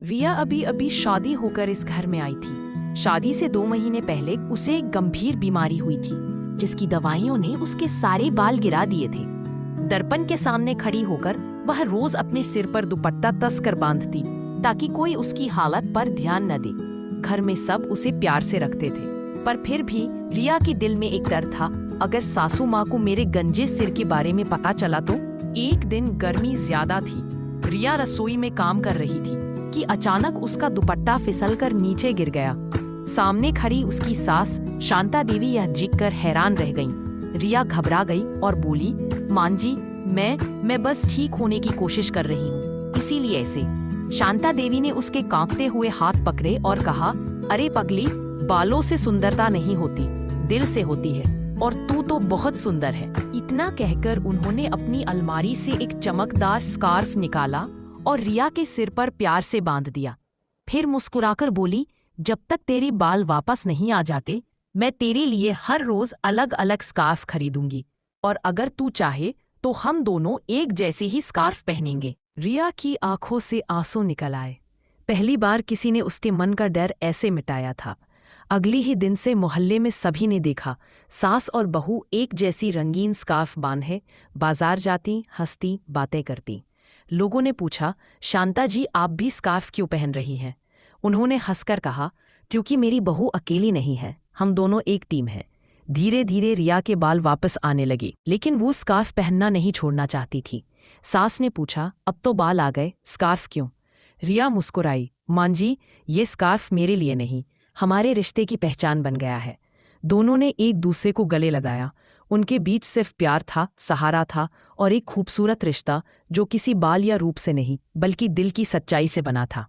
रिया अभी अभी शादी होकर इस घर में आई थी। शादी से 2 महीने पहले उसे एक गंभीर बीमारी हुई थी, जिसकी दवाइयों ने उसके सारे बाल गिरा दिए थे। दर्पण के सामने खड़ी होकर वह रोज अपने सिर पर दुपट्टा कसकर बांधती, ताकि कोई उसकी हालत पर ध्यान न दे। घर में सब उसे प्यार से रखते थे, पर फिर भी रिया के दिल में एक डर था, अगर सासू माँ को मेरे गंजे सिर के बारे में पता चला तो। एक दिन गर्मी ज्यादा थी। रिया रसोई में काम कर रही थी कि अचानक उसका दुपट्टा फिसलकर नीचे गिर गया। सामने खड़ी उसकी सास शांता देवी यह देखकर हैरान रह गईं। रिया घबरा गई और बोली, मां जी, मैं बस ठीक होने की कोशिश कर रही हूँ, इसीलिए ऐसे। शांता देवी ने उसके कांपते हुए हाथ पकड़े और कहा, अरे पगली, बालों से सुंदरता नहीं होती, दिल से होती है, और तू तो बहुत सुंदर है। इतना कहकर उन्होंने अपनी अलमारी से एक चमकदार स्कार्फ निकाला और रिया के सिर पर प्यार से बांध दिया। फिर मुस्कुराकर बोली, जब तक तेरे बाल वापस नहीं आ जाते, मैं तेरे लिए हर रोज अलग अलग स्कार्फ खरीदूंगी, और अगर तू चाहे तो हम दोनों एक जैसे ही स्कार्फ पहनेंगे। रिया की आंखों से आंसू निकल आए। पहली बार किसी ने उसके मन का डर ऐसे मिटाया था। अगली ही दिन से मोहल्ले में सभी ने देखा, सास और बहू एक जैसी रंगीन स्कार्फ बांधे बाजार जाती, हंसती, बातें करती। लोगों ने पूछा, शांता जी, आप भी स्कार्फ क्यों पहन रही हैं? उन्होंने हंसकर कहा, क्योंकि मेरी बहू अकेली नहीं है, हम दोनों एक टीम है। धीरे धीरे रिया के बाल वापस आने लगे, लेकिन वो स्कार्फ पहनना नहीं छोड़ना चाहती थी। सास ने पूछा, अब तो बाल आ गए, स्कार्फ क्यों? रिया मुस्कुराई, मां जी, ये स्कार्फ मेरे लिए नहीं, हमारे रिश्ते की पहचान बन गया है। दोनों ने एक दूसरे को गले लगाया। उनके बीच सिर्फ प्यार था, सहारा था, और एक खूबसूरत रिश्ता जो किसी बाल या रूप से नहीं, बल्कि दिल की सच्चाई से बना था।